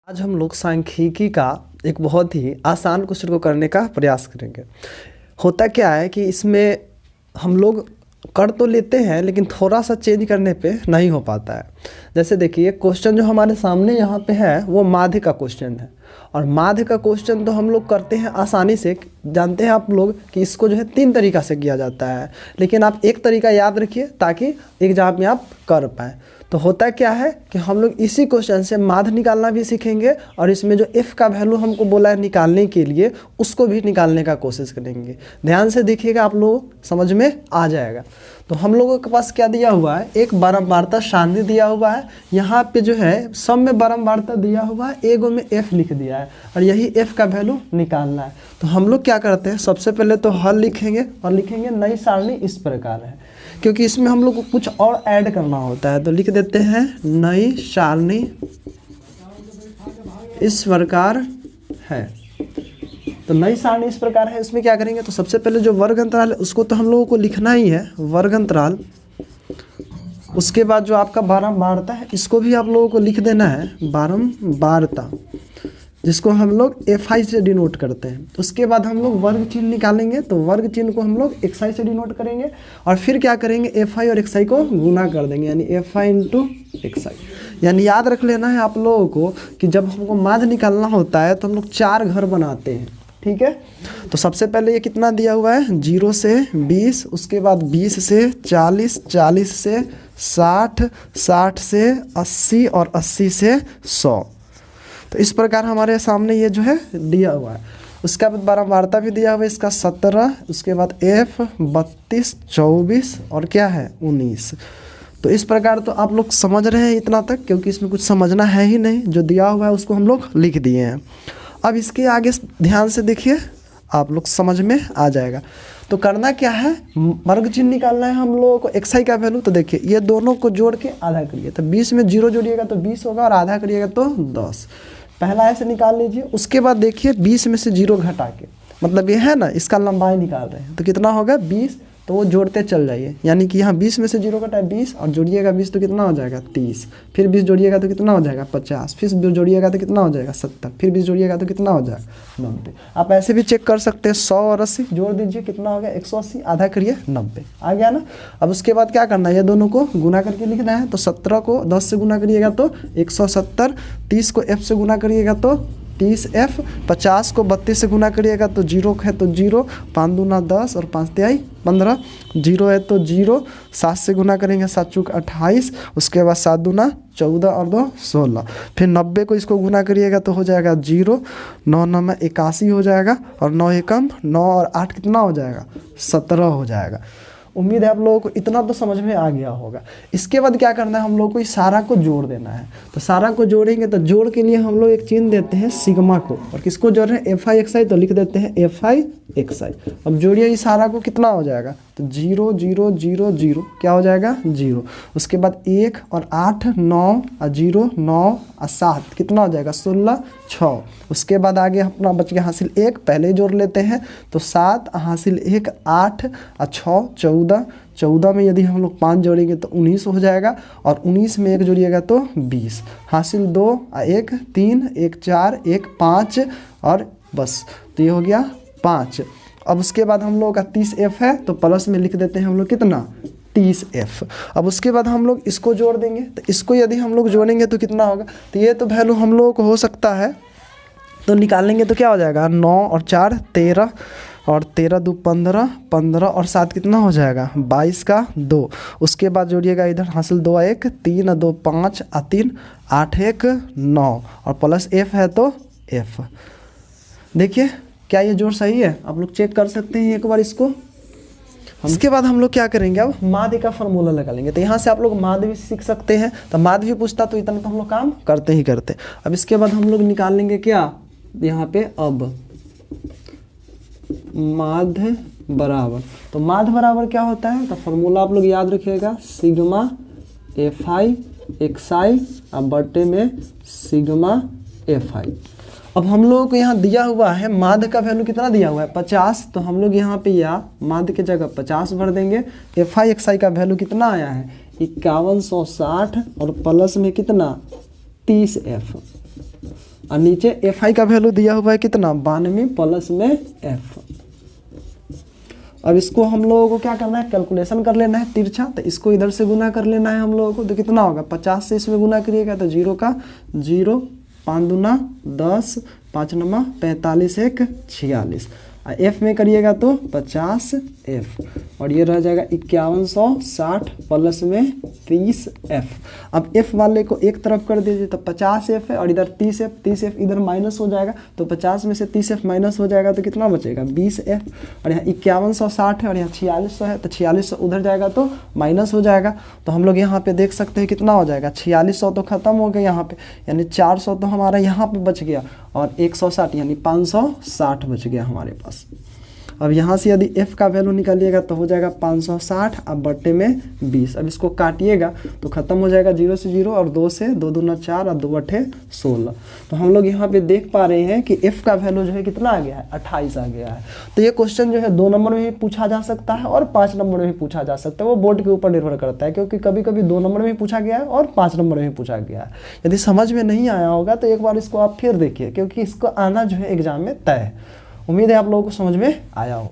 आज हम लोग सांख्यिकी का एक बहुत ही आसान क्वेश्चन को करने का प्रयास करेंगे। होता क्या है कि इसमें हम लोग कर तो लेते हैं लेकिन थोड़ा सा चेंज करने पे नहीं हो पाता है। जैसे देखिए क्वेश्चन जो हमारे सामने यहाँ पे है वो माध्य का क्वेश्चन है और माध्य का क्वेश्चन तो हम लोग करते हैं आसानी से। जानते हैं आप लोग कि इसको जो है 3 तरीक़ा से किया जाता है, लेकिन आप एक तरीका याद रखिए ताकि एग्जाम में आप कर पाएँ। तो होता क्या है कि हम लोग इसी क्वेश्चन से माध्य निकालना भी सीखेंगे और इसमें जो f का वैल्यू हमको बोला है निकालने के लिए उसको भी निकालने का कोशिश करेंगे। ध्यान से देखिएगा, आप लोग समझ में आ जाएगा। तो हम लोगों के पास क्या दिया हुआ है, एक बारंबारता सारणी दिया हुआ है। यहाँ पे जो है सब में बारंबारता दिया हुआ है, एगो में f लिख दिया है और यही f का वैल्यू निकालना है। तो हम लोग क्या करते हैं, सबसे पहले तो हल लिखेंगे और लिखेंगे नई सारणी इस प्रकार है, क्योंकि इसमें हम लोग को कुछ और ऐड करना होता है। तो लिख देते हैं नई सारणी इस प्रकार है। तो नई सारणी इस प्रकार है, इसमें क्या करेंगे तो सबसे पहले जो वर्ग अंतराल है उसको तो हम लोगों को लिखना ही है, वर्ग अंतराल। उसके बाद जो आपका बारंबारता है इसको भी आप लोगों को लिख देना है, बारंबारता, जिसको हम लोग FI से डिनोट करते हैं। उसके बाद हम लोग वर्ग चिन्ह निकालेंगे, तो वर्ग चिन्ह को हम लोग XI से डिनोट करेंगे और फिर क्या करेंगे FI और XI को गुना कर देंगे, यानी FI इंटू XI। यानी याद रख लेना है आप लोगों को कि जब हमको माध्य निकालना होता है तो हम लोग 4 घर बनाते हैं, ठीक है। तो सबसे पहले ये कितना दिया हुआ है, 0 से 20, उसके बाद 20 से 40, 40 से 60, 60 से 80 और 80 से 100। तो इस प्रकार हमारे सामने ये जो है दिया हुआ है। उसके बाद बारंबारता भी दिया हुआ है इसका 17, उसके बाद F 32, 24 और क्या है 19। तो इस प्रकार तो आप लोग समझ रहे हैं इतना तक, क्योंकि इसमें कुछ समझना है ही नहीं, जो दिया हुआ है उसको हम लोग लिख दिए हैं। अब इसके आगे ध्यान से देखिए, आप लोग समझ में आ जाएगा। तो करना क्या है, वर्ग चिन्ह निकालना है हम लोगों को XI का वैल्यू। तो देखिए ये दोनों को जोड़ के आधा करिए, तो 20 में 0 जोड़िएगा तो 20 होगा और आधा करिएगा तो 10। पहला ऐसे निकाल लीजिए। उसके बाद देखिए 20 में से 0 घटा के, मतलब ये है ना, इसका लंबाई निकाल रहे हैं तो कितना होगा 20, तो वो जोड़ते चल जाइए। यानी कि यहाँ 20 में से 0 घटा 20 और जोड़िएगा 20 तो कितना हो जाएगा 30, फिर 20 जोड़िएगा तो कितना हो जाएगा 50, फिर जोड़िएगा तो कितना हो जाएगा 70, फिर 20 जोड़िएगा तो कितना हो जाएगा 90। आप ऐसे भी चेक कर सकते हैं, 100 और 80 जोड़ दीजिए, कितना हो गया 180, आधा करिए 90, आ गया ना। अब उसके बाद क्या करना है, ये दोनों को गुना करके लिखना है। तो 17 को 10 से गुना करिएगा तो 170, 30 को F से गुना करिएगा तो 30F, 50 को 32 से गुना करिएगा तो 0 है तो 0, 5 दूना 10 और 5 तिहाई 15, 0 है तो 0, 7 से गुना करेंगे 7 चूक 28, उसके बाद 7 दूना 14 और 2 16, फिर 90 को इसको गुना करिएगा तो हो जाएगा 0, 9 9 में 81 हो जाएगा और 9 एकम 9 और 8 कितना हो जाएगा 17 हो जाएगा। उम्मीद है आप लोगों को इतना तो समझ में आ गया होगा। इसके बाद क्या करना है, हम लोगों को इस सारा को जोड़ देना है। तो सारा को जोड़ेंगे तो जोड़ के लिए हम लोग एक चिन्ह देते हैं सिग्मा को, और किसको जोड़ रहे हैं FI XI, तो लिख देते हैं FI XI। अब जोड़िए इस सारा को, कितना हो जाएगा तो 0 0 0 0, क्या हो जाएगा 0। उसके बाद 1 और 8 9 और 0 9 और 7 कितना हो जाएगा 16 6। उसके बाद आगे अपना बच गया हासिल 1, पहले जोड़ लेते हैं तो 7 हासिल 1 8 और 6 14, 14 में यदि हम लोग 5 जोड़ेंगे तो 19 हो जाएगा और 19 में 1 जोड़िएगा तो 20, हासिल 2 1 3 1 4 1 5 और बस, तो ये हो गया 5। अब उसके बाद हम लोग का 30F है तो प्लस में लिख देते हैं हम लोग कितना 30F। अब उसके बाद हम लोग इसको जोड़ देंगे, तो इसको यदि हम लोग जोड़ेंगे तो कितना होगा, तो ये तो वैल्यू हम लोगों को हो सकता है, तो निकालेंगे तो क्या हो जाएगा 9 और 4 13 और 13 2 15, 15 और 7 कितना हो जाएगा 22 का 2। उसके बाद जोड़िएगा इधर हासिल 2 1 3 2 5 3 8 1 9 और प्लस F है तो F। देखिए क्या ये जोड़ सही है, आप लोग चेक कर सकते हैं एक बार इसको। इसके बाद हम लोग क्या करेंगे, अब माध्य का फार्मूला लगा लेंगे। तो यहाँ से आप लोग माध्य भी सीख सकते हैं, तो माध्य भी पूछता तो इतना तो हम लोग काम करते ही करते। अब इसके बाद हम लोग निकाल लेंगे क्या, यहाँ पे अब माध्य बराबर, तो माध्य बराबर क्या होता है, तो फार्मूला आप लोग याद रखिएगा, सिग्मा FI XI अब बटे में सिग्मा FI। अब हम लोगों को यहाँ दिया हुआ है माध्य का वैल्यू कितना दिया हुआ है 50, तो हम लोग यहाँ पे या माध्य की जगह 50 भर देंगे। FI XI का वैल्यू कितना आया है 5160 और प्लस में कितना 30F। और नीचे एफ आई का वैल्यू दिया हुआ है कितना 92 प्लस में एफ। अब इसको हम लोगों को क्या करना है, कैलकुलेशन कर लेना है तिरछा, तो इसको इधर से गुना कर लेना है हम लोगों को। तो कितना होगा 50 से इसमें गुना करिएगा तो 0 का 0, 5 दूना 10, 5 नमा 45, 1 46। एफ में करिएगा तो 50 एफ और ये रह जाएगा 5160 प्लस में 30 एफ। अब एफ वाले को एक तरफ कर दीजिए तो 50 एफ है और इधर 30 एफ, 30 एफ इधर माइनस हो जाएगा तो 50 में से 30 एफ माइनस हो जाएगा तो कितना बचेगा 20 एफ। और यहाँ 5160 है और यहाँ 4600 है तो 4600 उधर जाएगा तो माइनस हो जाएगा। तो हम लोग यहाँ पे देख सकते हैं कितना हो जाएगा 4600 तो खत्म हो गया यहाँ पे, यानी 400 तो हमारा यहाँ पे बच गया और 160 यानी 560 बच गया हमारे पास। अब यहाँ से यदि f का वैल्यू निकालिएगा तो हो जाएगा 560 अब बट्टे में 20। अब इसको काटिएगा तो खत्म हो जाएगा 0 से 0 और 2 से 2 दूना 4 और 2 अठे 16। तो हम लोग यहाँ पे देख पा रहे हैं कि f का वैल्यू जो है कितना आ गया है 28 आ गया है। तो ये क्वेश्चन जो है 2 नंबर में भी पूछा जा सकता है और 5 नंबर में भी पूछा जा सकता है, वो बोर्ड के ऊपर निर्भर करता है, क्योंकि कभी कभी 2 नंबर में भी पूछा गया है और 5 नंबर में भी पूछा गया है। यदि समझ में नहीं आया होगा तो एक बार इसको आप फिर देखिए, क्योंकि इसको आना जो है एग्जाम में तय है। उम्मीद है आप लोगों को समझ में आया हो।